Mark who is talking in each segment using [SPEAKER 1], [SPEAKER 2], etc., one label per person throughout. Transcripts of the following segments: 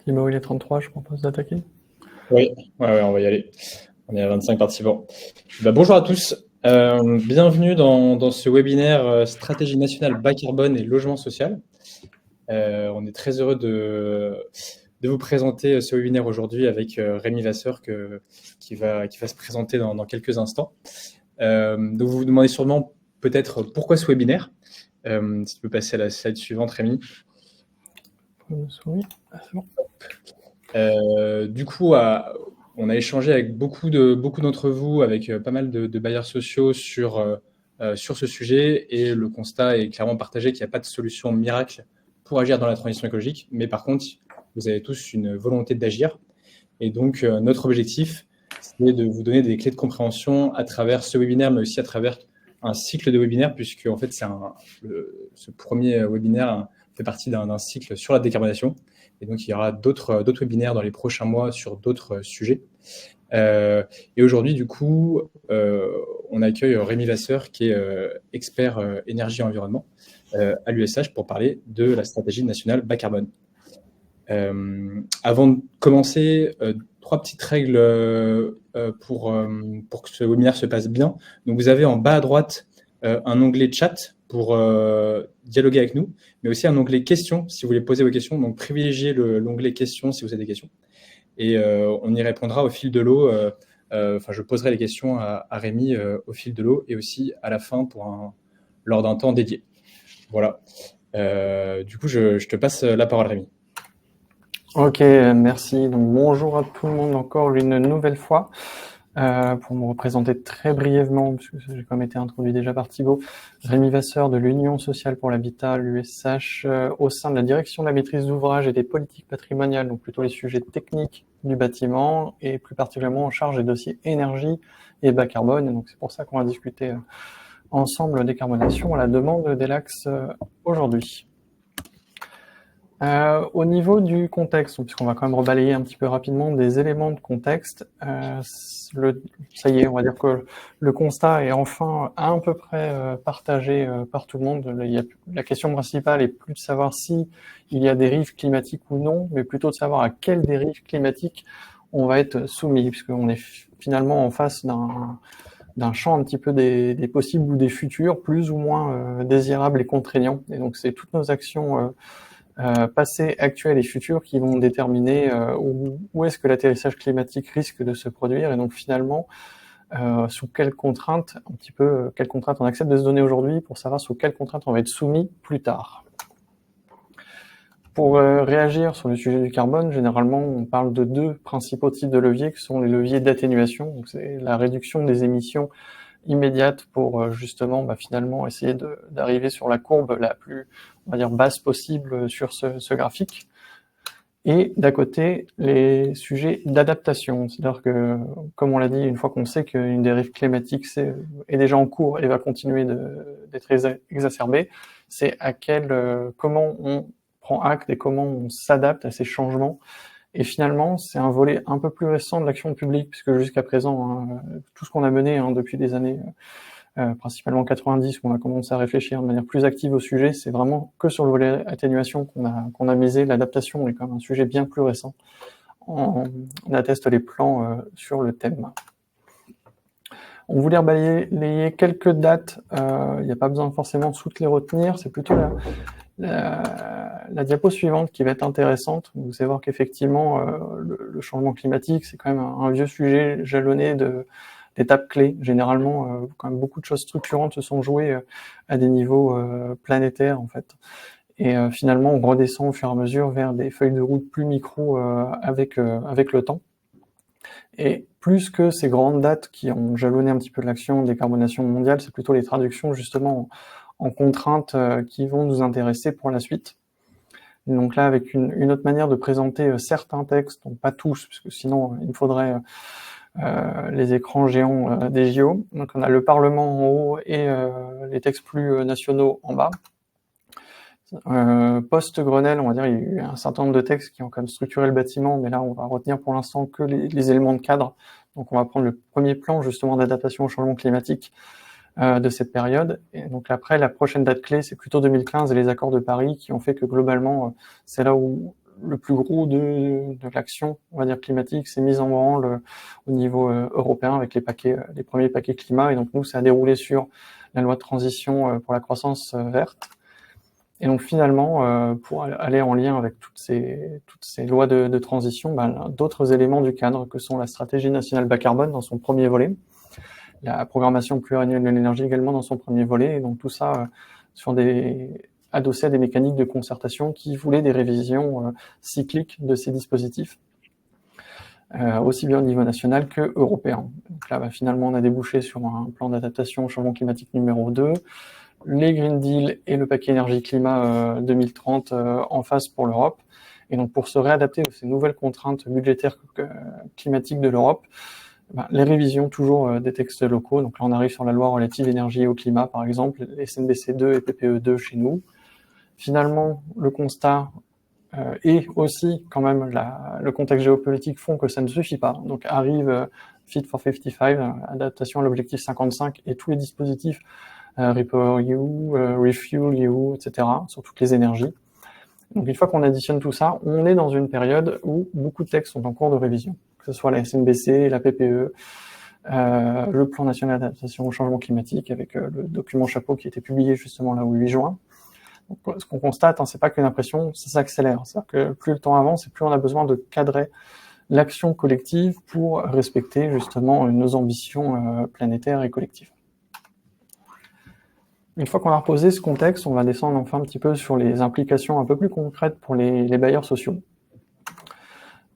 [SPEAKER 1] Timo, il est 33, je propose d'attaquer.
[SPEAKER 2] Oui, ouais, on va y aller. On est à 25 participants. Bonjour à tous. Bienvenue dans ce webinaire Stratégie nationale bas carbone et logement social. On est très heureux de vous présenter ce webinaire aujourd'hui avec Rémi Vasseur qui va se présenter dans quelques instants. Donc vous vous demandez sûrement peut-être pourquoi ce webinaire. Si tu peux passer à la slide suivante, Rémi.
[SPEAKER 1] Oui, c'est bon.
[SPEAKER 2] Du coup, on a échangé avec beaucoup d'entre vous, avec pas mal de bailleurs sociaux sur ce sujet, et le constat est clairement partagé qu'il n'y a pas de solution miracle pour agir dans la transition écologique, mais par contre, vous avez tous une volonté d'agir. Et donc, notre objectif, c'est de vous donner des clés de compréhension à travers ce webinaire, mais aussi à travers un cycle de webinaires, puisque en fait, ce premier webinaire fait partie d'un cycle sur la décarbonation. Et donc, il y aura d'autres webinaires dans les prochains mois sur d'autres sujets. Et aujourd'hui, du coup, on accueille Rémi Vasseur, qui est expert énergie et environnement à l'USH pour parler de la stratégie nationale bas carbone. Avant de commencer, trois petites règles pour que ce webinaire se passe bien. Donc, vous avez en bas à droite un onglet chat pour dialoguer avec nous, mais aussi un onglet questions si vous voulez poser vos questions. Donc, privilégiez l'onglet questions si vous avez des questions. Et on y répondra au fil de l'eau. Je poserai les questions à Rémi au fil de l'eau et aussi à la fin lors d'un temps dédié. Voilà. Du coup, je te passe la parole, Rémi.
[SPEAKER 1] Ok, merci. Donc, bonjour à tout le monde encore une nouvelle fois. Pour me représenter très brièvement, puisque j'ai quand même été introduit déjà par Thibaut, Rémi Vasseur de l'Union sociale pour l'habitat, l'USH, au sein de la direction de la maîtrise d'ouvrage et des politiques patrimoniales, donc plutôt les sujets techniques du bâtiment, et plus particulièrement en charge des dossiers énergie et bas carbone. Et donc c'est pour ça qu'on va discuter ensemble décarbonation à la demande d'Elax aujourd'hui. Au niveau du contexte, puisqu'on va quand même rebalayer un petit peu rapidement des éléments de contexte, ça y est, on va dire que le constat est enfin à peu près partagé par tout le monde. La question principale est plus de savoir si il y a dérive climatique ou non, mais plutôt de savoir à quelle dérive climatique on va être soumis, puisqu'on est finalement en face d'un champ un petit peu des possibles ou des futurs, plus ou moins désirables et contraignants. Et donc c'est toutes nos actions passé, actuel et futur qui vont déterminer où est-ce que l'atterrissage climatique risque de se produire et donc finalement sous quelles contraintes, un petit peu quelles contraintes on accepte de se donner aujourd'hui pour savoir sous quelles contraintes on va être soumis plus tard. Pour réagir sur le sujet du carbone, généralement on parle de deux principaux types de leviers qui sont les leviers d'atténuation, donc c'est la réduction des émissions immédiate pour justement finalement essayer d'arriver sur la courbe la plus, on va dire, basse possible sur ce graphique. Et d'à côté, les sujets d'adaptation. C'est-à-dire que, comme on l'a dit, une fois qu'on sait qu'une dérive climatique est déjà en cours et va continuer d'être exacerbée, c'est comment on prend acte et comment on s'adapte à ces changements. Et finalement, c'est un volet un peu plus récent de l'action publique, puisque jusqu'à présent, tout ce qu'on a mené depuis des années, principalement 90, où on a commencé à réfléchir de manière plus active au sujet, c'est vraiment que sur le volet atténuation qu'on a misé. L'adaptation est quand même un sujet bien plus récent. On atteste les plans sur le thème. On voulait relayer quelques dates, il n'y a pas besoin forcément de toutes les retenir, c'est plutôt la diapo suivante qui va être intéressante. Vous allez voir qu'effectivement, le changement climatique, c'est quand même un vieux sujet jalonné d'étapes clés. Généralement, quand même beaucoup de choses structurantes se sont jouées à des niveaux planétaires, en fait. Et finalement, on redescend au fur et à mesure vers des feuilles de route plus micro avec le temps. Et plus que ces grandes dates qui ont jalonné un petit peu de l'action de décarbonation mondiale, c'est plutôt les traductions justement en contraintes qui vont nous intéresser pour la suite. Et donc là, avec une autre manière de présenter certains textes, donc pas tous, parce que sinon il me faudrait les écrans géants des JO. Donc on a le Parlement en haut et les textes plus nationaux en bas. Post-Grenelle, on va dire, il y a eu un certain nombre de textes qui ont quand même structuré le bâtiment, mais là, on va retenir pour l'instant que les éléments de cadre. Donc, on va prendre le premier plan, justement, d'adaptation au changement climatique de cette période. Et donc, après, la prochaine date clé, c'est plutôt 2015 et les accords de Paris qui ont fait que, globalement, c'est là où le plus gros de l'action, on va dire, climatique s'est mise en branle au niveau européen avec les premiers paquets climat. Et donc nous, ça a déroulé sur la loi de transition pour la croissance verte. Et donc finalement, pour aller en lien avec toutes ces lois de transition, d'autres éléments du cadre que sont la stratégie nationale bas carbone dans son premier volet, la programmation pluriannuelle de l'énergie également dans son premier volet, et donc tout ça adossé à des mécaniques de concertation qui voulaient des révisions cycliques de ces dispositifs, aussi bien au niveau national que européen. Donc là, finalement, on a débouché sur un plan d'adaptation au changement climatique numéro 2, les Green Deal et le paquet énergie-climat 2030 en face pour l'Europe. Et donc, pour se réadapter à ces nouvelles contraintes budgétaires climatiques de l'Europe, les révisions toujours des textes locaux. Donc là, on arrive sur la loi relative énergie et au climat, par exemple, les SNBC 2 et PPE 2 chez nous. Finalement, le constat et aussi quand même le contexte géopolitique font que ça ne suffit pas. Donc arrive Fit for 55, adaptation à l'objectif 55 et tous les dispositifs REPowerEU, RefuelEU, etc., sur toutes les énergies. Donc une fois qu'on additionne tout ça, on est dans une période où beaucoup de textes sont en cours de révision, que ce soit la SNBC, la PPE, le plan national d'adaptation au changement climatique avec le document chapeau qui a été publié justement là au 8 juin. Donc, ce qu'on constate, c'est pas qu'une impression, ça s'accélère. C'est-à-dire que plus le temps avance et plus on a besoin de cadrer l'action collective pour respecter justement nos ambitions planétaires et collectives. Une fois qu'on a reposé ce contexte, on va descendre enfin un petit peu sur les implications un peu plus concrètes pour les bailleurs sociaux.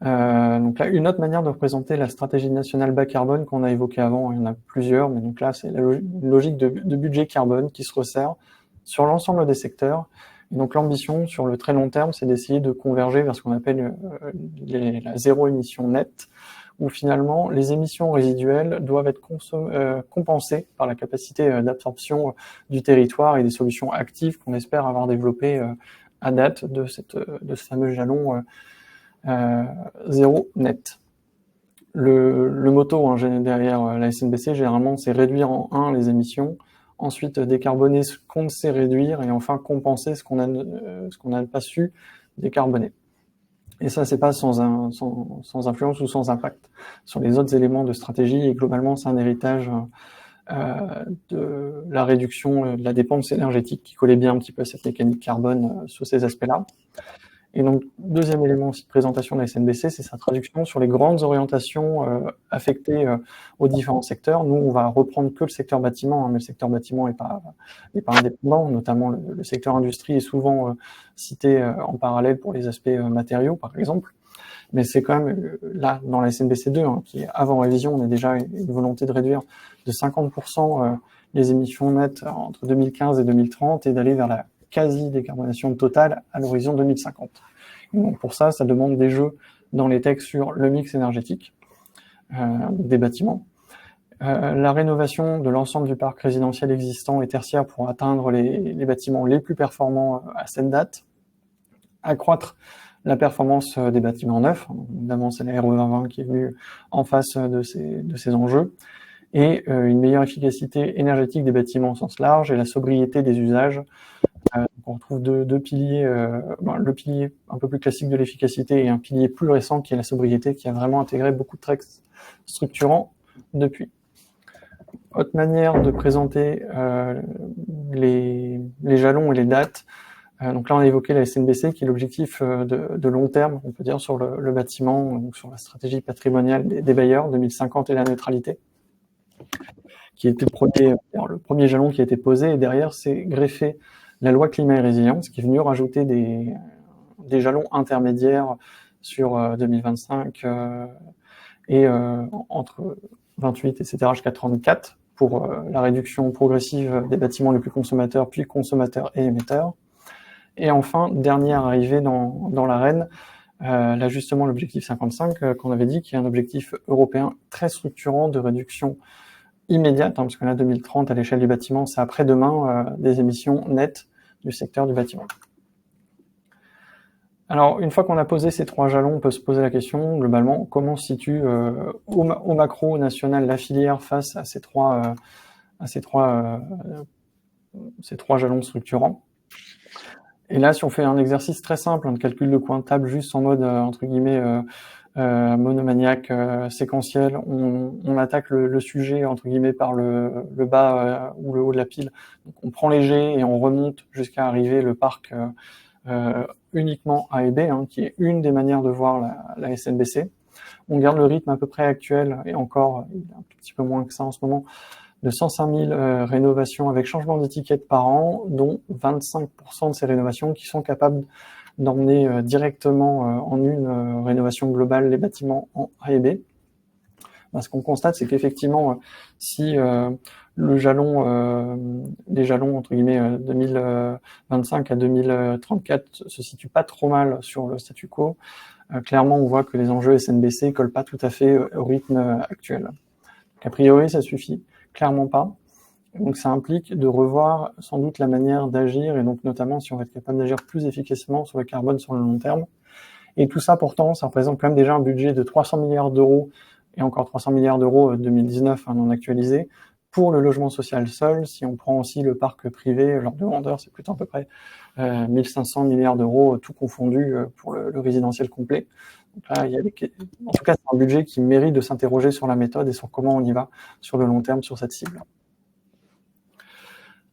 [SPEAKER 1] Donc là, une autre manière de représenter la stratégie nationale bas carbone qu'on a évoquée avant, il y en a plusieurs, mais donc là, c'est la logique de budget carbone qui se resserre sur l'ensemble des secteurs. Et donc l'ambition sur le très long terme, c'est d'essayer de converger vers ce qu'on appelle la zéro émission nette, où finalement les émissions résiduelles doivent être compensées par la capacité d'absorption du territoire et des solutions actives qu'on espère avoir développées à date de ce fameux jalon zéro net. Le motto derrière la SNBC, généralement, c'est réduire en 1 les émissions, ensuite décarboner ce qu'on ne sait réduire, et enfin compenser ce qu'on n'a pas su décarboner. Et ça, c'est pas sans influence ou sans impact sur les autres éléments de stratégie, et globalement, c'est un héritage de la réduction de la dépense énergétique qui collait bien un petit peu à cette mécanique carbone sur ces aspects-là. Et donc, deuxième élément aussi de présentation de la SNBC, c'est sa traduction sur les grandes orientations affectées aux différents secteurs. Nous, on va reprendre que le secteur bâtiment, mais le secteur bâtiment n'est pas indépendant, notamment le secteur industrie est souvent cité en parallèle pour les aspects matériaux, par exemple. Mais c'est quand même là, dans la SNBC 2, qui est avant révision, on a déjà une volonté de réduire de 50% les émissions nettes entre 2015 et 2030 et d'aller vers la quasi-décarbonation totale à l'horizon 2050. Donc pour ça, ça demande des jeux dans les textes sur le mix énergétique des bâtiments, la rénovation de l'ensemble du parc résidentiel existant et tertiaire pour atteindre les bâtiments les plus performants à cette date, accroître la performance des bâtiments neufs, évidemment c'est la RE 2020 qui est venue en face de ces enjeux, et une meilleure efficacité énergétique des bâtiments au sens large et la sobriété des usages. On retrouve deux piliers, le pilier un peu plus classique de l'efficacité et un pilier plus récent qui est la sobriété, qui a vraiment intégré beaucoup de textes structurants depuis. Autre manière de présenter les jalons et les dates. Donc là, on a évoqué la SNBC, qui est l'objectif de long terme, on peut dire, sur le bâtiment, donc sur la stratégie patrimoniale des bailleurs, 2050 et la neutralité, qui était le premier jalon qui a été posé, et derrière, c'est greffé la loi climat et résilience, qui est venue rajouter des jalons intermédiaires sur 2025 et entre 28, etc., jusqu'à 34, pour la réduction progressive des bâtiments les plus consommateurs, puis consommateurs et émetteurs. Et enfin, dernière arrivée dans l'arène, là justement l'objectif 55 qu'on avait dit, qui est un objectif européen très structurant de réduction immédiate, parce que là 2030 à l'échelle du bâtiment, c'est après-demain des émissions nettes du secteur du bâtiment. Alors, une fois qu'on a posé ces trois jalons, on peut se poser la question, globalement, comment se situe au macro national la filière face à ces trois jalons structurants. Et là, si on fait un exercice très simple, un calcul de coin de table juste en mode, entre guillemets, monomaniaque, séquentiel, on attaque le sujet, entre guillemets, par le bas ou le haut de la pile. Donc, on prend les jets et on remonte jusqu'à arriver le parc uniquement A et B, hein, qui est une des manières de voir la SNBC. On garde le rythme à peu près actuel, et encore, il est un tout petit peu moins que ça en ce moment, de 105 000 rénovations avec changement d'étiquette par an, dont 25% de ces rénovations qui sont capables d'emmener directement en une rénovation globale les bâtiments en A et B. Ce qu'on constate, c'est qu'effectivement, si les jalons entre guillemets 2025 à 2034 se situent pas trop mal sur le statu quo, clairement, on voit que les enjeux SNBC collent pas tout à fait au rythme actuel. Donc, a priori, ça suffit clairement pas. Donc, ça implique de revoir sans doute la manière d'agir, et donc notamment si on va être capable d'agir plus efficacement sur le carbone sur le long terme. Et tout ça, pourtant, ça représente quand même déjà un budget de 300 milliards d'euros, et encore 300 milliards d'euros 2019 non actualisé, pour le logement social seul. Si on prend aussi le parc privé, leur demandeur, c'est plutôt à peu près 1500 milliards d'euros, tout confondu, pour le résidentiel complet. Donc là, en tout cas, c'est un budget qui mérite de s'interroger sur la méthode et sur comment on y va sur le long terme sur cette cible.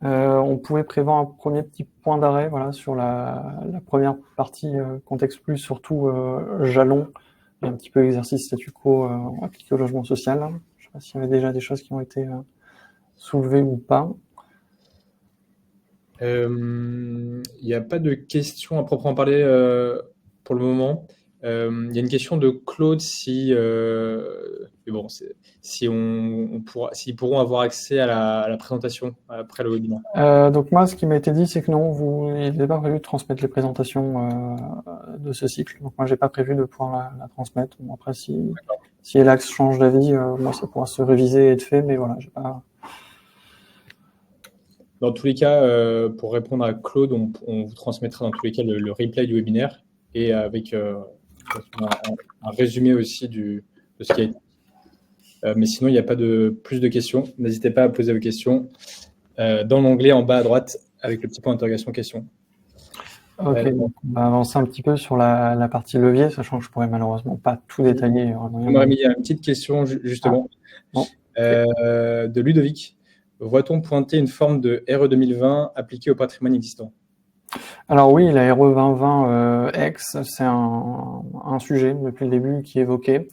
[SPEAKER 1] On pouvait prévoir un premier petit point d'arrêt, voilà, sur la première partie, contexte plus, surtout jalon, et un petit peu exercice statu quo appliqué au logement social. Je ne sais pas s'il y avait déjà des choses qui ont été soulevées ou pas.
[SPEAKER 2] Il n'y a pas de questions à proprement parler pour le moment. Il y a une question de Claude mais bon, s'ils pourront avoir accès à la présentation après le webinaire.
[SPEAKER 1] Donc moi, ce qui m'a été dit, c'est que non, il n'est pas prévu de transmettre les présentations de ce cycle. Donc moi, j'ai pas prévu de pouvoir la transmettre. Bon, après, si Elax change d'avis, moi, ça pourra se réviser et être fait, mais voilà, j'ai pas.
[SPEAKER 2] Dans tous les cas, pour répondre à Claude, on vous transmettra dans tous les cas le replay du webinaire et avec un résumé aussi de ce qui a été dit. Mais sinon, il n'y a pas plus de questions. N'hésitez pas à poser vos questions dans l'onglet en bas à droite avec le petit point d'interrogation question.
[SPEAKER 1] Ok, donc on va avancer un petit peu sur la partie levier, sachant que je pourrais malheureusement pas tout détailler.
[SPEAKER 2] Il y a une petite question justement de Ludovic. Voit-on pointer une forme de RE 2020 appliquée au patrimoine existant?
[SPEAKER 1] Alors oui, la RE 2020 X, c'est un sujet depuis le début qui est évoqué,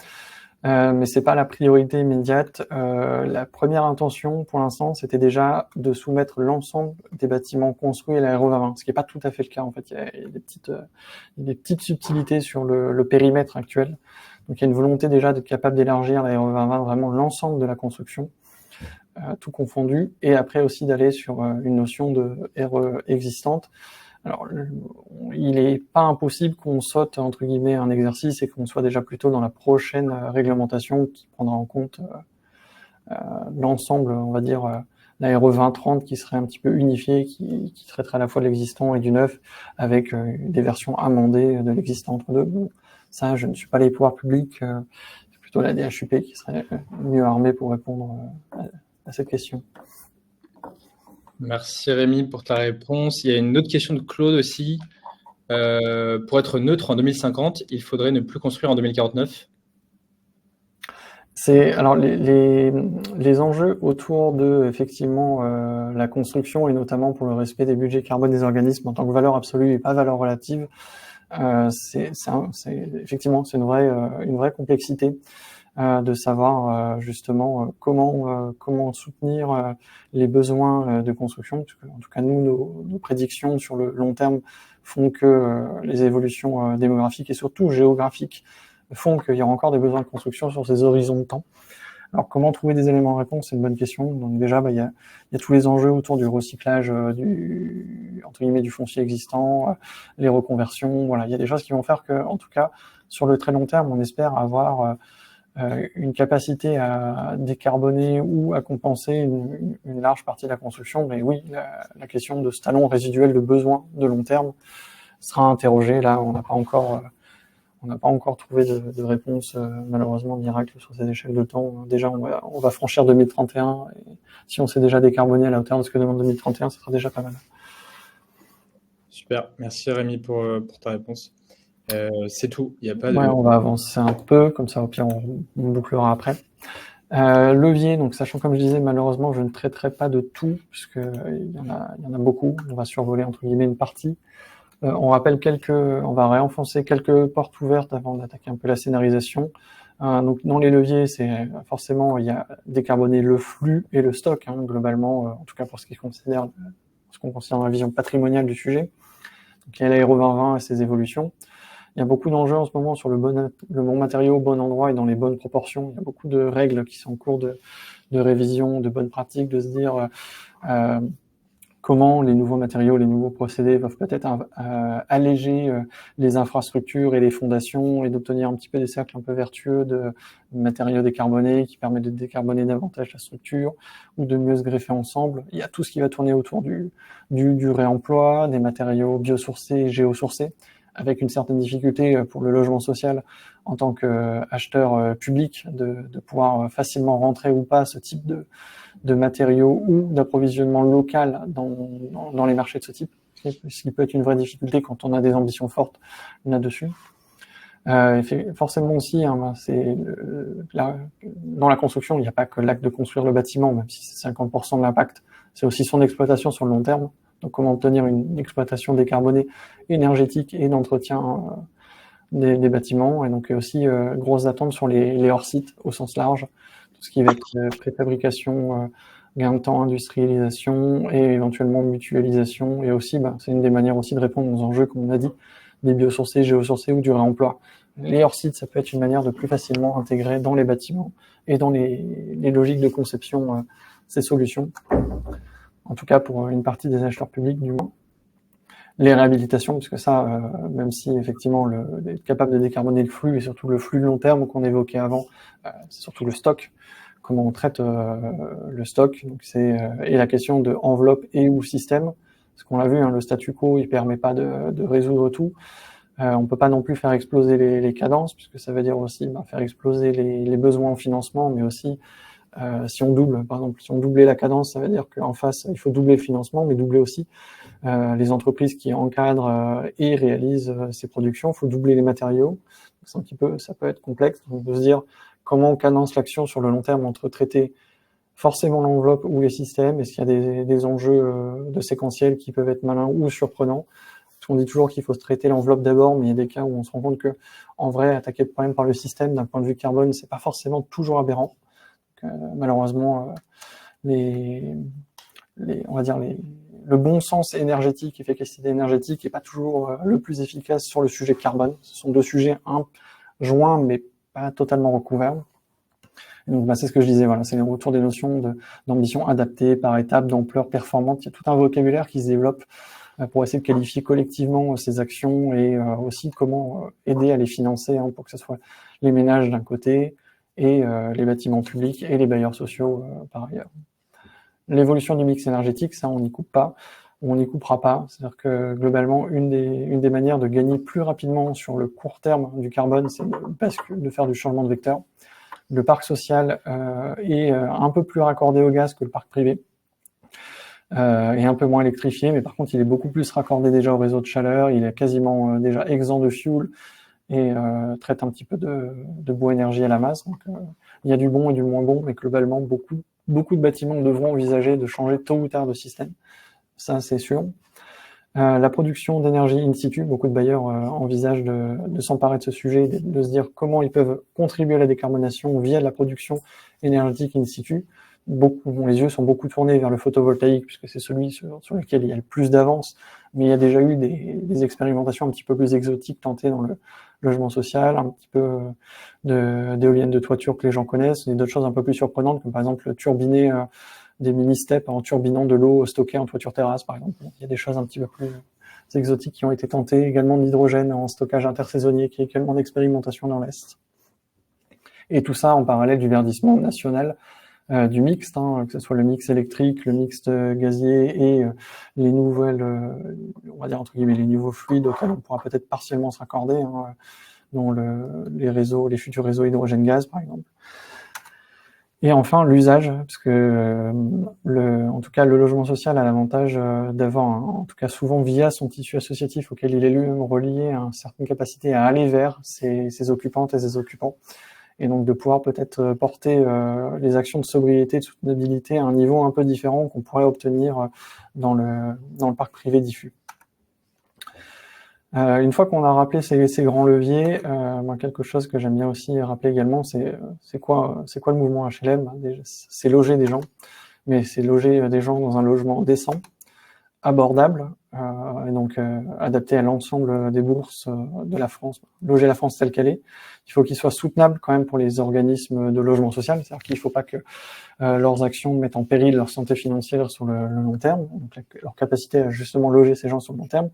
[SPEAKER 1] mais c'est pas la priorité immédiate. La première intention pour l'instant, c'était déjà de soumettre l'ensemble des bâtiments construits à la RE 2020, ce qui n'est pas tout à fait le cas en fait. Il y a des petites subtilités sur le périmètre actuel. Donc il y a une volonté déjà d'être capable d'élargir la RE 2020 vraiment l'ensemble de la construction. Tout confondu, et après aussi d'aller sur une notion de RE existante. Alors, il n'est pas impossible qu'on saute, entre guillemets, un exercice et qu'on soit déjà plutôt dans la prochaine réglementation qui prendra en compte l'ensemble, on va dire, la RE 2030 qui serait un petit peu unifiée, qui traiterait à la fois de l'existant et du neuf, avec des versions amendées de l'existant entre deux. Bon, ça, je ne suis pas les pouvoirs publics, c'est plutôt la DHUP qui serait mieux armée pour répondre à cette question.
[SPEAKER 2] Merci Rémi pour ta réponse. Il y a une autre question de Claude aussi. Pour être neutre en 2050, il faudrait ne plus construire en 2049.
[SPEAKER 1] Alors les enjeux autour de effectivement la construction, et notamment pour le respect des budgets carbone des organismes en tant que valeur absolue et pas valeur relative, effectivement c'est une vraie complexité. De savoir justement comment soutenir les besoins de construction, parce que en tout cas nous nos prédictions sur le long terme font que les évolutions démographiques et surtout géographiques font qu'il y aura encore des besoins de construction sur ces horizons de temps. Alors comment trouver des éléments de réponse, c'est une bonne question. Donc déjà il y a tous les enjeux autour du recyclage entre guillemets du foncier existant, les reconversions, voilà, il y a des choses qui vont faire que en tout cas sur le très long terme on espère avoir une capacité à décarboner ou à compenser une large partie de la construction. Mais oui, la question de ce talon résiduel de besoin de long terme sera interrogée. Là, on n'a pas encore trouvé de réponse malheureusement miracle sur ces échelles de temps. Déjà, on va franchir 2031. Et si on s'est déjà décarboné à la hauteur de ce que demande 2031, ce sera déjà pas mal.
[SPEAKER 2] Super. Merci Rémi pour ta réponse. C'est tout. Il n'y a pas
[SPEAKER 1] Ouais,
[SPEAKER 2] de...
[SPEAKER 1] on va avancer un peu, comme ça au pire on bouclera après. Levier, donc sachant comme je disais, malheureusement je ne traiterai pas de tout, puisque il y en a beaucoup, on va survoler entre guillemets une partie. On va réenfoncer quelques portes ouvertes avant d'attaquer un peu la scénarisation. Donc dans les leviers, c'est forcément il y a décarboner le flux et le stock, hein, globalement, en tout cas pour ce qu'on considère dans la vision patrimoniale du sujet. Donc il y a l'aéro 2020 et ses évolutions. Il y a beaucoup d'enjeux en ce moment sur le bon matériau au bon endroit et dans les bonnes proportions. Il y a beaucoup de règles qui sont en cours de révision, de bonnes pratiques, de se dire comment les nouveaux matériaux, les nouveaux procédés peuvent peut-être alléger les infrastructures et les fondations et d'obtenir un petit peu des cercles un peu vertueux de matériaux décarbonés qui permettent de décarboner davantage la structure ou de mieux se greffer ensemble. Il y a tout ce qui va tourner autour du réemploi, des matériaux biosourcés et géosourcés, avec une certaine difficulté pour le logement social en tant qu'acheteur public de pouvoir facilement rentrer ou pas ce type de matériaux ou d'approvisionnement local dans les marchés de ce type, ce qui peut être une vraie difficulté quand on a des ambitions fortes là-dessus. Forcément aussi, hein, dans la construction, il n'y a pas que l'acte de construire le bâtiment, même si c'est 50% de l'impact, c'est aussi son exploitation sur le long terme. Donc comment obtenir une exploitation décarbonée, énergétique et d'entretien des bâtiments. Et donc aussi grosses attentes sur les hors-sites au sens large, tout ce qui va être préfabrication, gain de temps, industrialisation et éventuellement mutualisation. Et aussi, c'est une des manières aussi de répondre aux enjeux, comme on a dit, des biosourcés, géosourcés ou du réemploi. Les hors-sites, ça peut être une manière de plus facilement intégrer dans les bâtiments et dans les logiques de conception ces solutions. En tout cas, pour une partie des acheteurs publics, du moins. Les réhabilitations, puisque ça, même si effectivement être capable de décarboner le flux et surtout le flux de long terme qu'on évoquait avant, c'est surtout le stock, comment on traite le stock, donc et la question de enveloppe et ou système, parce qu'on l'a vu, hein, le statu quo il permet pas de résoudre tout. On peut pas non plus faire exploser les cadences, puisque ça veut dire aussi faire exploser les besoins en financement, mais aussi si on double, par exemple, si on doublait la cadence, ça veut dire qu'en face il faut doubler le financement, mais doubler aussi les entreprises qui encadrent et réalisent ces productions. Il faut doubler les matériaux. C'est un petit peu, ça peut être complexe. Donc, de se dire comment on cadence l'action sur le long terme entre traiter forcément l'enveloppe ou les systèmes. Est-ce qu'il y a des enjeux de séquentiel qui peuvent être malins ou surprenants? Parce qu'on dit toujours qu'il faut se traiter l'enveloppe d'abord, mais il y a des cas où on se rend compte que, en vrai, attaquer le problème par le système, d'un point de vue carbone, c'est pas forcément toujours aberrant. Donc, malheureusement, on va dire le bon sens énergétique, efficacité énergétique, n'est pas toujours le plus efficace sur le sujet carbone. Ce sont deux sujets joints, mais pas totalement recouverts. Et donc, c'est ce que je disais, voilà, c'est le retour des notions d'ambition adaptée, par étapes, d'ampleur performante. Il y a tout un vocabulaire qui se développe pour essayer de qualifier collectivement ces actions et aussi comment aider à les financer, hein, pour que ce soit les ménages d'un côté et les bâtiments publics et les bailleurs sociaux par ailleurs. L'évolution du mix énergétique, ça, on n'y coupe pas, on n'y coupera pas. C'est-à-dire que globalement, une des manières de gagner plus rapidement sur le court terme du carbone, c'est de faire du changement de vecteur. Le parc social est un peu plus raccordé au gaz que le parc privé, et un peu moins électrifié, mais par contre, il est beaucoup plus raccordé déjà au réseau de chaleur, il est quasiment déjà exempt de fuel et traite un petit peu de bois énergie à la masse. Donc, il y a du bon et du moins bon, mais globalement, beaucoup de bâtiments devront envisager de changer tôt ou tard de système. Ça, c'est sûr. La production d'énergie in situ, beaucoup de bailleurs envisagent de s'emparer de ce sujet, de se dire comment ils peuvent contribuer à la décarbonation via la production énergétique in situ. Les yeux sont beaucoup tournés vers le photovoltaïque, puisque c'est celui sur lequel il y a le plus d'avance, mais il y a déjà eu des expérimentations un petit peu plus exotiques tentées dans le logement social, un petit peu d'éoliennes de toiture que les gens connaissent, et d'autres choses un peu plus surprenantes, comme par exemple turbiner des mini-steps en turbinant de l'eau stockée en toiture terrasse, par exemple. Il y a des choses un petit peu plus exotiques qui ont été tentées, également de l'hydrogène en stockage intersaisonnier, qui est également d'expérimentation dans l'Est. Et tout ça en parallèle du verdissement national du mixte, hein, que ce soit le mix électrique, le mixte gazier et les nouvelles, on va dire entre guillemets, les nouveaux fluides auxquels on pourra peut-être partiellement se raccorder, hein, dont les futurs réseaux hydrogène-gaz, par exemple. Et enfin, l'usage, parce que en tout cas, le logement social a l'avantage d'avoir, en tout cas souvent via son tissu associatif auquel il est lui-même relié, une certaine capacité à aller vers ses occupantes et ses occupants, et donc de pouvoir peut-être porter les actions de sobriété, de soutenabilité à un niveau un peu différent qu'on pourrait obtenir dans le parc privé diffus. Une fois qu'on a rappelé ces grands leviers, moi, quelque chose que j'aime bien aussi rappeler également, c'est quoi le mouvement HLM? C'est loger des gens, mais c'est loger des gens dans un logement décent, abordable, et donc adapté à l'ensemble des bourses de la France. Loger la France telle qu'elle est. Il faut qu'il soit soutenable quand même pour les organismes de logement social, c'est-à-dire qu'il ne faut pas que leurs actions mettent en péril leur santé financière sur le long terme, donc leur capacité à justement loger ces gens sur le long terme,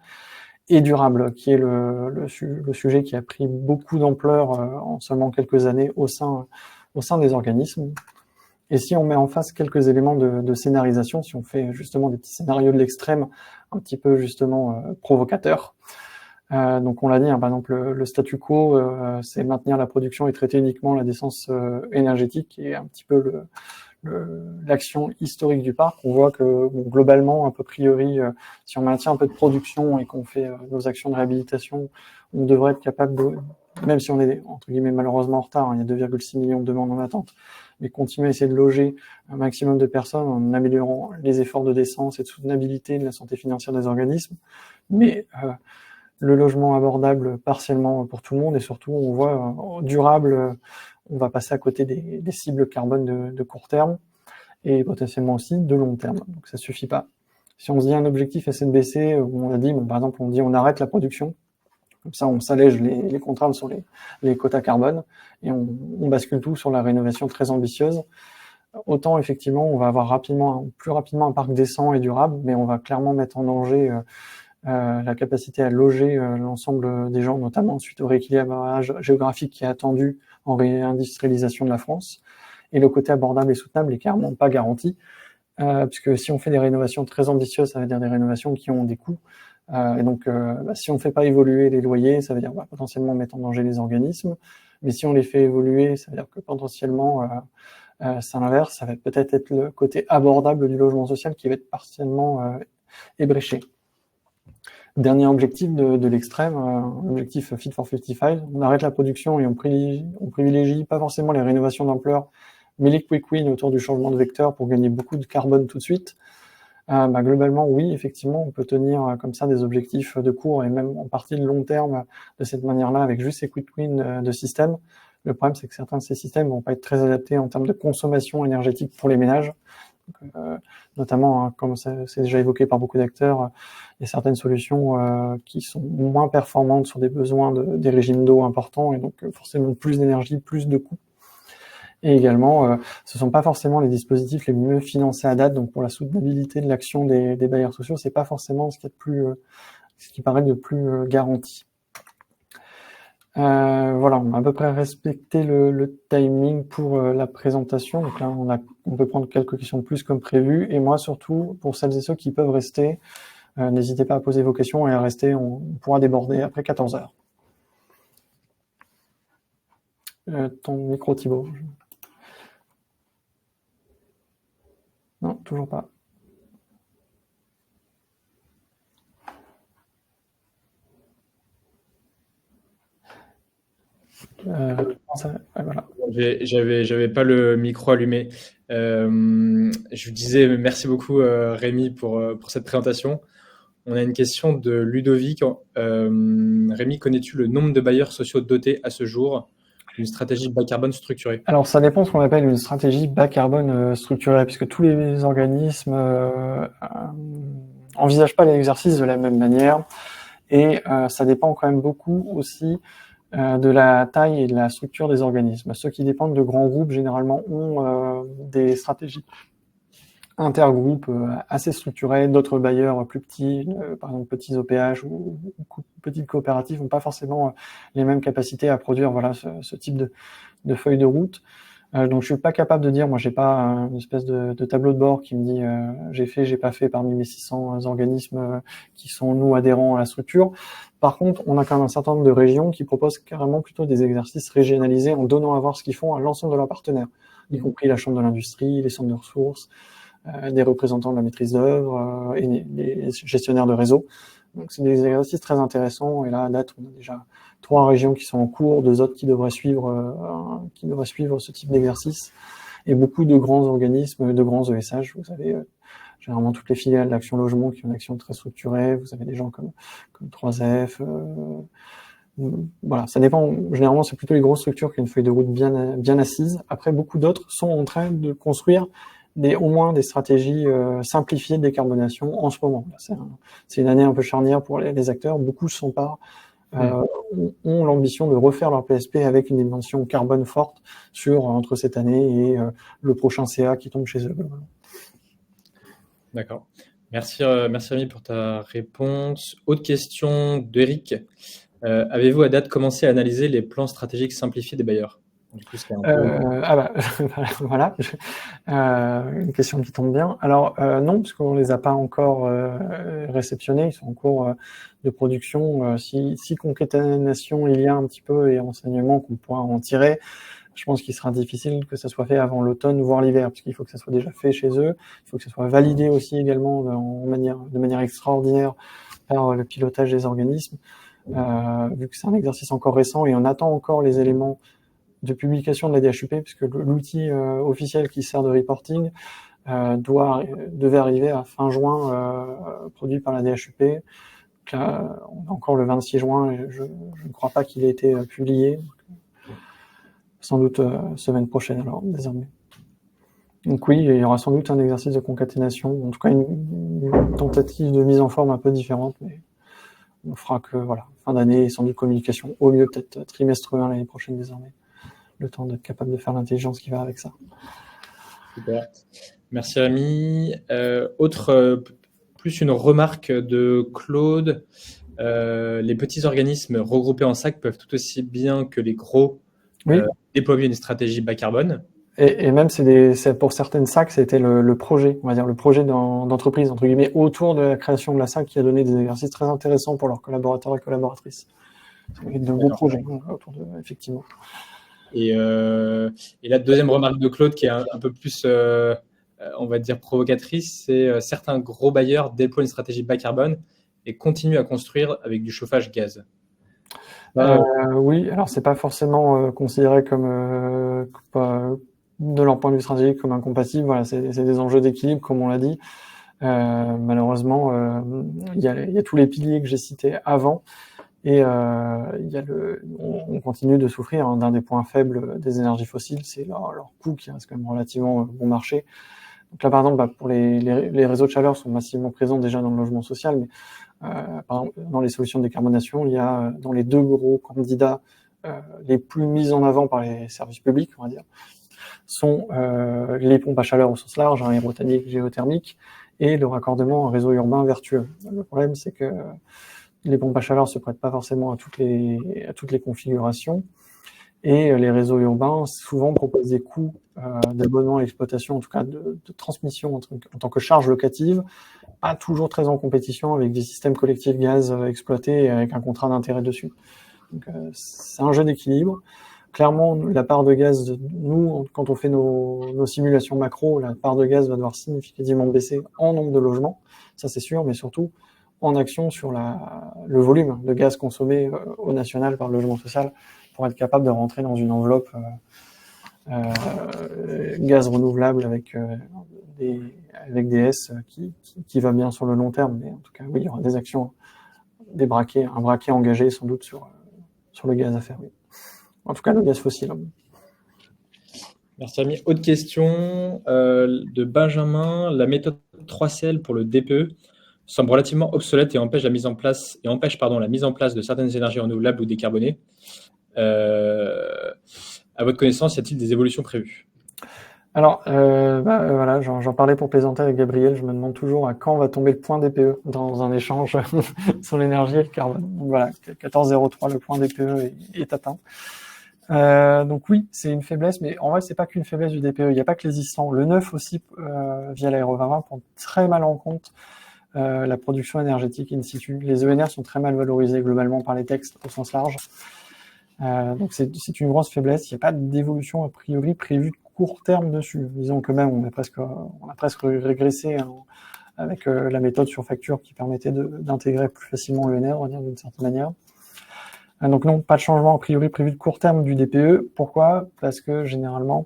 [SPEAKER 1] et durable, qui est le sujet qui a pris beaucoup d'ampleur en seulement quelques années au sein des organismes. Et si on met en face quelques éléments de scénarisation, si on fait justement des petits scénarios de l'extrême, un petit peu justement provocateurs, donc on l'a dit, hein, par exemple le statu quo, c'est maintenir la production et traiter uniquement la décence énergétique, et un petit peu l'action historique du parc. On voit que bon, globalement, a priori, si on maintient un peu de production et qu'on fait nos actions de réhabilitation, on devrait être capable de, même si on est entre guillemets malheureusement en retard, hein, il y a 2,6 millions de demandes en attente, mais continuer à essayer de loger un maximum de personnes en améliorant les efforts de décence et de soutenabilité de la santé financière des organismes, mais le logement abordable partiellement pour tout le monde, et surtout on voit durable, on va passer à côté des cibles carbone de court terme et potentiellement aussi de long terme. Donc ça suffit pas. Si on se dit un objectif SNBC, on a dit, bon, par exemple, on dit on arrête la production, comme ça on s'allège les contraintes sur les quotas carbone, et on bascule tout sur la rénovation très ambitieuse. Autant effectivement on va avoir plus rapidement un parc décent et durable, mais on va clairement mettre en danger la capacité à loger l'ensemble des gens, notamment suite au rééquilibrage géographique qui est attendu en réindustrialisation de la France. Et le côté abordable et soutenable est clairement pas garanti, puisque si on fait des rénovations très ambitieuses, ça veut dire des rénovations qui ont des coûts. Et donc, si on fait pas évoluer les loyers, ça veut dire potentiellement mettre en danger les organismes. Mais si on les fait évoluer, ça veut dire que potentiellement, c'est l'inverse, ça va peut-être être le côté abordable du logement social qui va être partiellement ébréché. Dernier objectif de l'extrême, objectif Fit for 55, on arrête la production et on privilégie pas forcément les rénovations d'ampleur, mais les quick wins autour du changement de vecteur pour gagner beaucoup de carbone tout de suite. Globalement, oui, effectivement, on peut tenir comme ça des objectifs de court et même en partie de long terme de cette manière-là avec juste ces quick wins de système. Le problème, c'est que certains de ces systèmes vont pas être très adaptés en termes de consommation énergétique pour les ménages. Donc, notamment, hein, comme c'est déjà évoqué par beaucoup d'acteurs, il y a certaines solutions qui sont moins performantes sur des besoins des régimes d'eau importants, et donc forcément plus d'énergie, plus de coûts. Et également, ce sont pas forcément les dispositifs les mieux financés à date, donc pour la soutenabilité de l'action des bailleurs sociaux, c'est pas forcément ce qui paraît le plus garanti. Voilà, on a à peu près respecté le timing pour la présentation. Donc là, on peut prendre quelques questions de plus comme prévu. Et moi, surtout, pour celles et ceux qui peuvent rester, n'hésitez pas à poser vos questions et à rester. On pourra déborder après 14 heures. Ton micro, Thibaut. Non, toujours pas.
[SPEAKER 2] Voilà. J'avais pas le micro allumé. Je vous disais merci beaucoup Rémi pour cette présentation. On a une question de Ludovic. Rémi, connais-tu le nombre de bailleurs sociaux dotés à ce jour d'une stratégie bas carbone structurée?
[SPEAKER 1] Alors ça dépend de ce qu'on appelle une stratégie bas carbone structurée, puisque tous les organismes envisagent pas l'exercice de la même manière, et ça dépend quand même beaucoup aussi de la taille et de la structure des organismes. Ceux qui dépendent de grands groupes, généralement, ont des stratégies intergroupes assez structurées. D'autres bailleurs plus petits, par exemple petits OPH ou petites coopératives, n'ont pas forcément les mêmes capacités à produire ce type de feuille de route. Donc je suis pas capable de dire, moi j'ai pas une espèce de tableau de bord qui me dit j'ai fait, j'ai pas fait parmi mes 600 organismes qui sont nous adhérents à la structure. Par contre, on a quand même un certain nombre de régions qui proposent carrément plutôt des exercices régionalisés en donnant à voir ce qu'ils font à l'ensemble de leurs partenaires. y compris la Chambre de l'industrie, les centres de ressources, des représentants de la maîtrise d'œuvre et les gestionnaires de réseau. Donc c'est des exercices très intéressants, et là à date on a déjà 3 régions qui sont en cours, 2 autres qui devraient suivre ce type d'exercice, et beaucoup de grands organismes, de grands ESH. Vous avez généralement toutes les filiales d'Action Logement qui ont une action très structurée. Vous avez des gens comme 3F. Voilà, ça dépend. Généralement, c'est plutôt les grosses structures qui ont une feuille de route bien assise. Après, beaucoup d'autres sont en train de construire au moins des stratégies simplifiées de décarbonation en ce moment. C'est une année un peu charnière pour les acteurs. Beaucoup se sont ont l'ambition de refaire leur PSP avec une dimension carbone forte entre cette année et le prochain CA qui tombe chez eux.
[SPEAKER 2] D'accord. Merci Rémi pour ta réponse. Autre question d'Eric. Avez-vous à date commencé à analyser les plans stratégiques simplifiés des bailleurs? Du coup, c'est un peu...
[SPEAKER 1] voilà, une question qui tombe bien. Alors non, parce qu'on les a pas encore réceptionnés, ils sont en cours de production. Si concaténation il y a un petit peu et enseignement qu'on pourra en tirer, je pense qu'il sera difficile que ça soit fait avant l'automne, voire l'hiver, parce qu'il faut que ça soit déjà fait chez eux. Il faut que ça soit validé aussi également de manière extraordinaire par le pilotage des organismes. Vu que c'est un exercice encore récent et on attend encore les éléments de publication de la DHUP, puisque l'outil officiel qui sert de reporting devait arriver à fin juin, produit par la DHUP. Donc là, on a encore le 26 juin et je ne crois pas qu'il ait été publié. Sans doute semaine prochaine alors, désormais. Donc oui, il y aura sans doute un exercice de concaténation, en tout cas une tentative de mise en forme un peu différente, mais on fera que fin d'année et sans doute communication, au mieux peut-être trimestre 1 l'année prochaine désormais. Le temps d'être capable de faire l'intelligence qui va avec ça.
[SPEAKER 2] Super. Merci Rémi. Plus une remarque de Claude. Les petits organismes regroupés en SAC peuvent tout aussi bien que les gros déployer une stratégie bas carbone.
[SPEAKER 1] Et même, pour certaines SAC, c'était le projet, on va dire, le projet d'entreprise, entre guillemets, autour de la création de la SAC qui a donné des exercices très intéressants pour leurs collaborateurs et collaboratrices. C'est de gros projets, autour effectivement.
[SPEAKER 2] Et la deuxième remarque de Claude, qui est un peu plus, on va dire, provocatrice, c'est certains gros bailleurs déploient une stratégie bas carbone et continuent à construire avec du chauffage gaz.
[SPEAKER 1] Oui, alors c'est pas forcément considéré comme de leur point de vue stratégique comme incompatible. Voilà, c'est des enjeux d'équilibre, comme on l'a dit. Malheureusement, il y a tous les piliers que j'ai cités avant. Et on continue de souffrir d'un des points faibles des énergies fossiles, c'est leur coût qui reste quand même relativement bon marché. Donc là, par exemple, pour les réseaux de chaleur sont massivement présents déjà dans le logement social, mais par exemple, dans les solutions de décarbonation, il y a dans les 2 gros candidats les plus mis en avant par les services publics, on va dire, sont les pompes à chaleur au sens large, aérothermique, géothermique, et le raccordement en réseau urbain vertueux. Le problème, c'est que les pompes à chaleur se prêtent pas forcément à toutes les configurations, et les réseaux urbains souvent proposent des coûts d'abonnement à l'exploitation, en tout cas de transmission en tant que charge locative, pas toujours très en compétition avec des systèmes collectifs gaz exploités et avec un contrat d'intérêt dessus. Donc c'est un jeu d'équilibre. Clairement, la part de gaz, nous, quand on fait nos simulations macro, la part de gaz va devoir significativement baisser en nombre de logements, ça c'est sûr, mais surtout en action sur le volume de gaz consommé au national par le logement social pour être capable de rentrer dans une enveloppe gaz renouvelable avec des S qui va bien sur le long terme. Mais en tout cas, oui, il y aura des actions, un braquet engagé sans doute sur le gaz à faire. Oui. En tout cas, le gaz fossile.
[SPEAKER 2] Merci Ami. Autre question de Benjamin. La méthode 3CL pour le DPE semble relativement obsolète et empêche la mise en place de certaines énergies renouvelables ou décarbonées. À votre connaissance, y a-t-il des évolutions prévues?
[SPEAKER 1] Alors, voilà, j'en parlais pour plaisanter avec Gabriel. Je me demande toujours à quand va tomber le point DPE dans un échange sur l'énergie et le carbone. Donc voilà, 14,03, le point DPE est atteint. Donc oui, c'est une faiblesse, mais en vrai, c'est pas qu'une faiblesse du DPE. Il n'y a pas que les ISAN. Le neuf aussi, via l'Aéro 2020, prend très mal en compte la production énergétique in situ. Les ENR sont très mal valorisés globalement par les textes au sens large. Donc c'est une grosse faiblesse. Il n'y a pas d'évolution a priori prévue de court terme dessus. Disons que même on a presque régressé avec la méthode sur facture qui permettait d'intégrer plus facilement le NR, on va dire d'une certaine manière. Donc non, pas de changement a priori prévu de court terme du DPE. Pourquoi? Parce que généralement,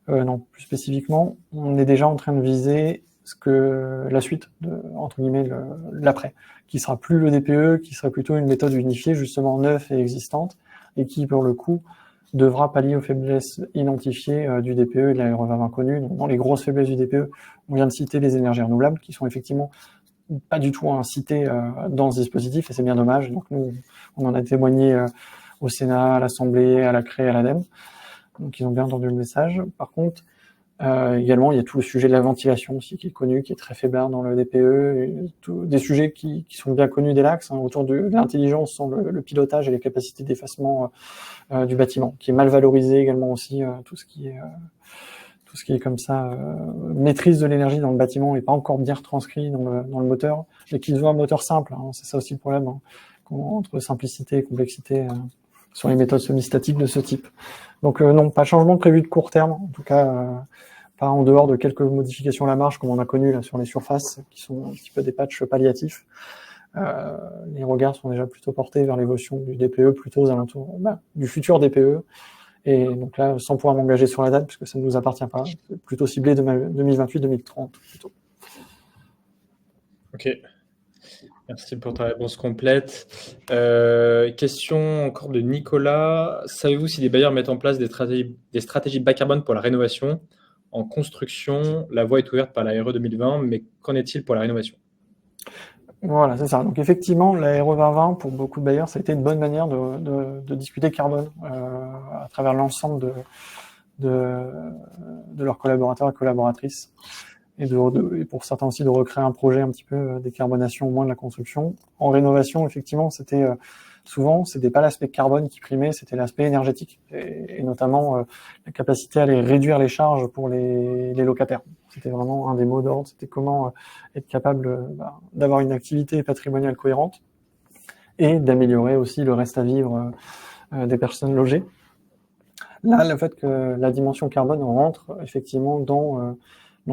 [SPEAKER 1] non, plus spécifiquement, on est déjà en train de viser la suite, entre guillemets, l'après, qui sera plus le DPE, qui sera plutôt une méthode unifiée, justement neuve et existante, et qui, pour le coup, devra pallier aux faiblesses identifiées du DPE et de la RE2020 connue. Donc, dans les grosses faiblesses du DPE, on vient de citer les énergies renouvelables, qui sont effectivement pas du tout citées dans ce dispositif, et c'est bien dommage. Donc nous, on en a témoigné au Sénat, à l'Assemblée, à la CRE, à l'ADEME. Donc ils ont bien entendu le message. Par contre, également, il y a tout le sujet de la ventilation aussi qui est connu, qui est très faiblard dans le DPE, et des sujets qui sont bien connus des LACS, autour de l'intelligence sur le pilotage et les capacités d'effacement du bâtiment, qui est mal valorisé également aussi, tout ce qui est comme ça, maîtrise de l'énergie dans le bâtiment n'est pas encore bien retranscrit dans le moteur, et qu'ils ont un moteur simple, c'est ça aussi le problème, entre simplicité et complexité sur les méthodes semi-statiques de ce type. Donc non, pas de changement prévu de court terme, en tout cas pas en dehors de quelques modifications à la marge comme on a connu là sur les surfaces, qui sont un petit peu des patchs palliatifs. Les regards sont déjà plutôt portés vers l'évolution du DPE, plutôt aux alentours du futur DPE. Et donc là, sans pouvoir m'engager sur la date, puisque ça ne nous appartient pas, c'est plutôt ciblé 2028-2030 plutôt.
[SPEAKER 2] Ok. Merci pour ta réponse complète. Question encore de Nicolas. Savez-vous si les bailleurs mettent en place des stratégies bas carbone pour la rénovation? En construction, la voie est ouverte par la RE 2020, mais qu'en est-il pour la rénovation?
[SPEAKER 1] Voilà, c'est ça. Donc effectivement, la RE 2020, pour beaucoup de bailleurs, ça a été une bonne manière de discuter carbone à travers l'ensemble de leurs collaborateurs et collaboratrices. Et pour certains aussi de recréer un projet un petit peu décarbonation au moins de la construction. En rénovation, effectivement, c'était pas l'aspect carbone qui primait, c'était l'aspect énergétique et notamment la capacité à réduire les charges pour les locataires. C'était vraiment un des mots d'ordre, c'était comment être capable d'avoir une activité patrimoniale cohérente et d'améliorer aussi le reste à vivre des personnes logées. Là, le fait que la dimension carbone rentre effectivement dans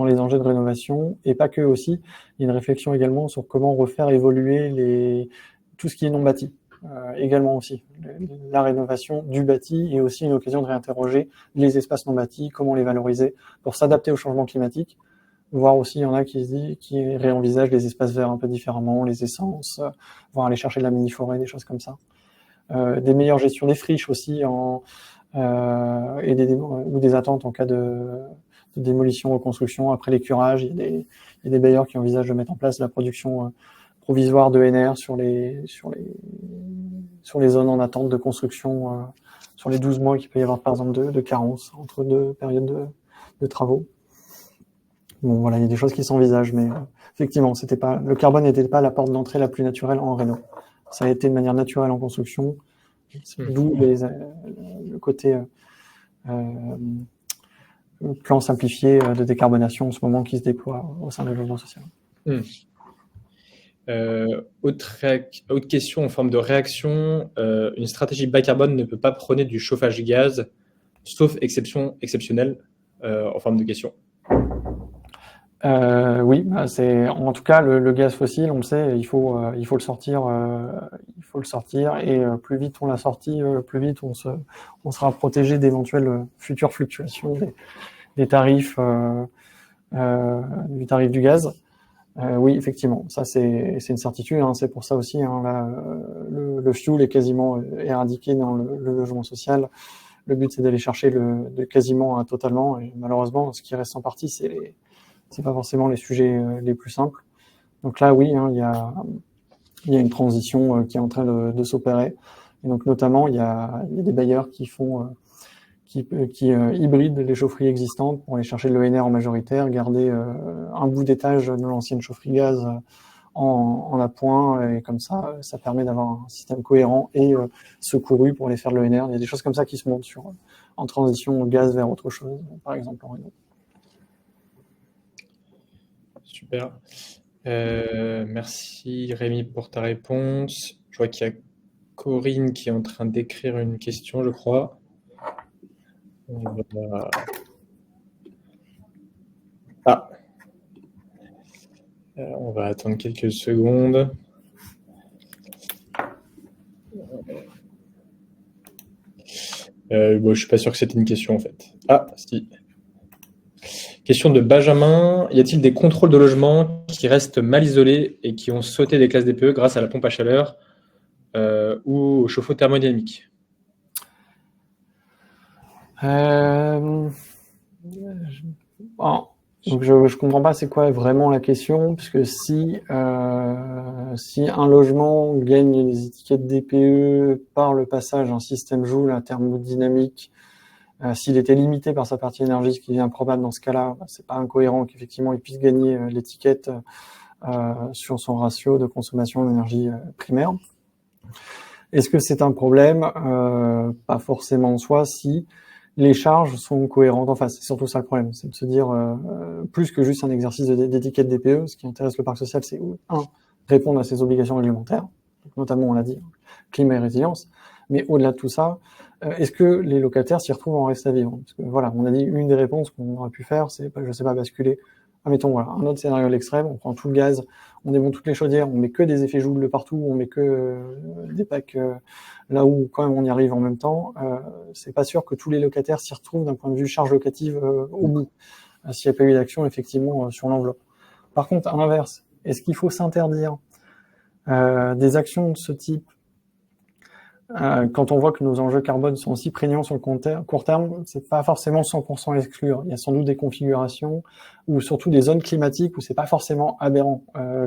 [SPEAKER 1] les enjeux de rénovation, et pas que aussi. Il y a une réflexion également sur comment refaire évoluer tout ce qui est non bâti. Également aussi. La rénovation du bâti est aussi une occasion de réinterroger les espaces non bâtis, comment les valoriser pour s'adapter au changement climatique. Voir aussi, il y en a qui réenvisagent les espaces verts un peu différemment, les essences, voire aller chercher de la mini-forêt, des choses comme ça. Des meilleures gestions des friches aussi, ou des attentes en cas de démolition, reconstruction. Après les curages, il y a des bailleurs qui envisagent de mettre en place la production provisoire de NR sur les zones en attente de construction, sur les 12 mois qu'il peut y avoir par exemple de carence entre deux périodes de travaux. Bon voilà, il y a des choses qui s'envisagent, mais effectivement, le carbone n'était pas la porte d'entrée la plus naturelle en réno. Ça a été de manière naturelle en construction, d'où le côté plan simplifié de décarbonation en ce moment qui se déploie au sein du logement social.
[SPEAKER 2] Autre question en forme de réaction. Une stratégie bas carbone ne peut pas prôner du chauffage gaz, sauf exception exceptionnelle, en forme de question.
[SPEAKER 1] Oui, en tout cas le gaz fossile, on le sait, il faut le sortir, et plus vite on l'a sorti, plus vite on sera protégé d'éventuelles futures fluctuations des tarifs du tarif du gaz. Oui, effectivement, ça c'est une certitude. C'est pour ça aussi le fuel est quasiment éradiqué dans le logement social. Le but c'est d'aller chercher quasiment totalement, et malheureusement ce qui reste en partie c'est pas forcément les sujets les plus simples. Donc là, oui, il y a une transition qui est en train de s'opérer. Et donc notamment, il y a des bailleurs qui hybrident les chaufferies existantes pour aller chercher de l'ENR en majoritaire, garder un bout d'étage de l'ancienne chaufferie gaz en appoint, et comme ça permet d'avoir un système cohérent et secouru pour aller faire de l'ENR. Il y a des choses comme ça qui se montent en transition gaz vers autre chose, par exemple en réno.
[SPEAKER 2] Super. Merci Rémi pour ta réponse. Je vois qu'il y a Corinne qui est en train d'écrire une question, je crois. On va Ah, on va attendre quelques secondes. Bon, je suis pas sûr que c'était une question en fait. Ah, si. Question de Benjamin. Y a-t-il des contrôles de logement qui restent mal isolés et qui ont sauté des classes DPE grâce à la pompe à chaleur ou au chauffe-eau thermodynamique?
[SPEAKER 1] Bon, donc je comprends pas c'est quoi vraiment la question, puisque si un logement gagne les étiquettes DPE par le passage d'un système Joule à thermodynamique, s'il était limité par sa partie énergie, ce qui est improbable dans ce cas-là, c'est pas incohérent qu'effectivement il puisse gagner l'étiquette sur son ratio de consommation d'énergie primaire. Est-ce que c'est un problème? Pas forcément en soi, si les charges sont cohérentes en face. C'est surtout ça le problème, c'est de se dire, plus que juste un exercice d'étiquette DPE, ce qui intéresse le parc social, c'est répondre à ses obligations réglementaires, donc notamment, on l'a dit, climat et résilience, mais au-delà de tout ça, est-ce que les locataires s'y retrouvent en reste à vivre? Parce que voilà, on a dit une des réponses qu'on aurait pu faire, c'est, je sais pas, basculer. Mettons, voilà, un autre scénario à l'extrême, on prend tout le gaz, on démonte toutes les chaudières, on met que des effets Joule de partout, on met que des packs là où quand même on y arrive en même temps, c'est pas sûr que tous les locataires s'y retrouvent d'un point de vue charge locative au bout, s'il n'y a pas eu d'action effectivement sur l'enveloppe. Par contre, à l'inverse, est-ce qu'il faut s'interdire des actions de ce type quand on voit que nos enjeux carbone sont aussi prégnants sur le court terme, c'est pas forcément 100% exclure. Il y a sans doute des configurations ou surtout des zones climatiques où c'est pas forcément aberrant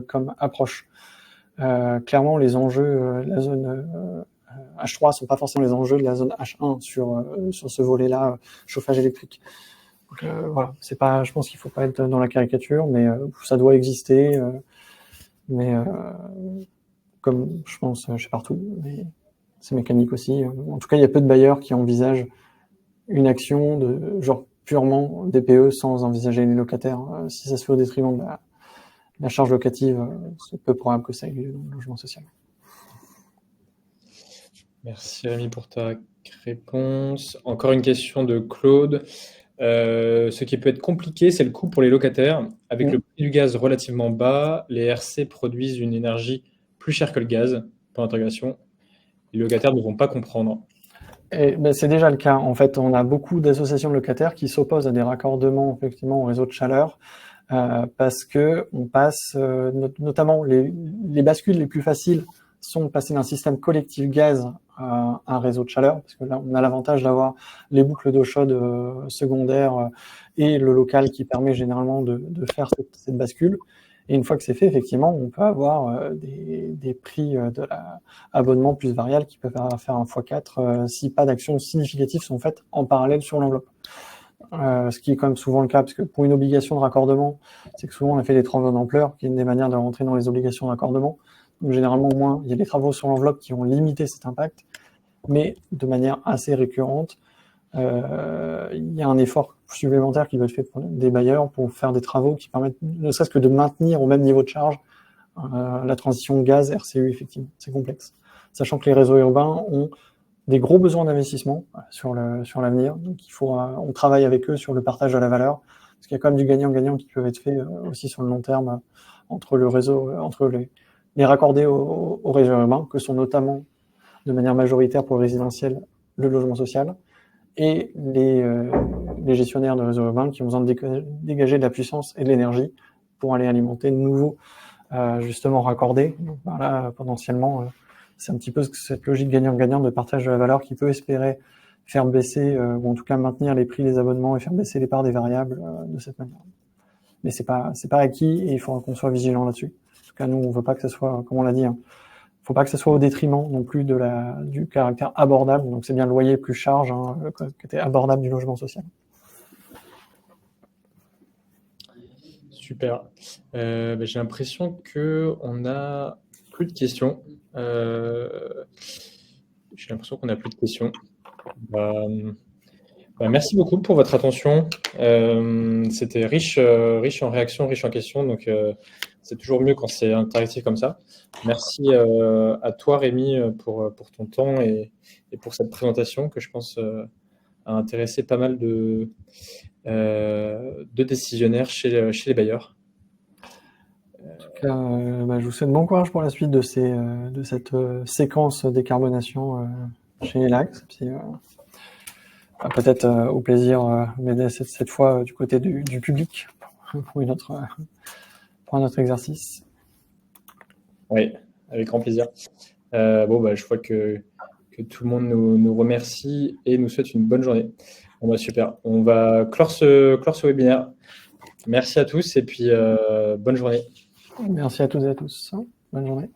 [SPEAKER 1] comme approche. Clairement, les enjeux, la zone H3 sont pas forcément les enjeux de la zone H1 sur ce volet-là, chauffage électrique. Donc, voilà, c'est pas, je pense qu'il faut pas être dans la caricature, mais ça doit exister. Mais comme je pense chez partout. Mais c'est mécanique aussi. En tout cas, il y a peu de bailleurs qui envisagent une action de genre purement DPE sans envisager les locataires. Si ça se fait au détriment de la charge locative, c'est peu probable que ça ait lieu dans le logement social.
[SPEAKER 2] Merci Rémi pour ta réponse. Encore une question de Claude. Ce qui peut être compliqué, c'est le coût pour les locataires. Avec le prix du gaz relativement bas, les RC produisent une énergie plus chère que le gaz, pour l'intégration. Les locataires ne vont pas comprendre.
[SPEAKER 1] Et ben, c'est déjà le cas. En fait, on a beaucoup d'associations de locataires qui s'opposent à des raccordements effectivement au réseau de chaleur parce que on passe notamment les bascules les plus faciles sont de passer d'un système collectif gaz à un réseau de chaleur, parce que là, on a l'avantage d'avoir les boucles d'eau chaude secondaires et le local qui permet généralement de faire cette bascule. Et une fois que c'est fait, effectivement, on peut avoir des prix de l'abonnement plus variables qui peuvent faire un x4 si pas d'actions significatives sont faites en parallèle sur l'enveloppe. Ce qui est quand même souvent le cas, parce que pour une obligation de raccordement, c'est que souvent on a fait des travaux d'ampleur, qui est une des manières de rentrer dans les obligations de raccordement. Donc généralement, au moins, il y a des travaux sur l'enveloppe qui ont limité cet impact, mais de manière assez récurrente, il y a un effort supplémentaire qui doit être fait pour des bailleurs pour faire des travaux qui permettent ne serait-ce que de maintenir au même niveau de charge la transition gaz RCU, effectivement. C'est complexe. Sachant que les réseaux urbains ont des gros besoins d'investissement sur l'avenir. Donc on travaille avec eux sur le partage de la valeur, parce qu'il y a quand même du gagnant-gagnant qui peut être fait aussi sur le long terme entre le réseau, entre les raccordés au réseau urbain, que sont notamment de manière majoritaire pour le résidentiel le logement social, et les gestionnaires de réseaux urbains qui ont besoin de dégager de la puissance et de l'énergie pour aller alimenter de nouveaux justement raccordés. Donc là, potentiellement, c'est un petit peu cette logique gagnant-gagnant de partage de la valeur qui peut espérer faire baisser, ou en tout cas maintenir les prix des abonnements et faire baisser les parts des variables de cette manière. Mais c'est pas acquis et il faudra qu'on soit vigilant là-dessus. En tout cas, nous, on veut pas que ce soit, comme on l'a dit, faut pas que ce soit au détriment non plus du caractère abordable. Donc c'est bien le loyer plus charge, qui était abordable du logement social.
[SPEAKER 2] Super. J'ai l'impression qu'on a plus de questions. J'ai l'impression qu'on n'a plus de questions. Merci beaucoup pour votre attention. C'était riche en réactions, riche en questions. Donc, c'est toujours mieux quand c'est interactif comme ça. Merci à toi, Rémi, pour ton temps et pour cette présentation que je pense intéressé pas mal de décisionnaires chez les bailleurs.
[SPEAKER 1] Je vous souhaite bon courage pour la suite de cette séquence décarbonation chez Elax. Puis, peut-être au plaisir m'aider cette fois du côté du public pour un autre exercice.
[SPEAKER 2] Oui, avec grand plaisir. Je vois que tout le monde nous remercie et nous souhaite une bonne journée. Super. On va clore ce webinaire. Merci à tous et puis bonne journée.
[SPEAKER 1] Merci à toutes et à tous. Bonne journée.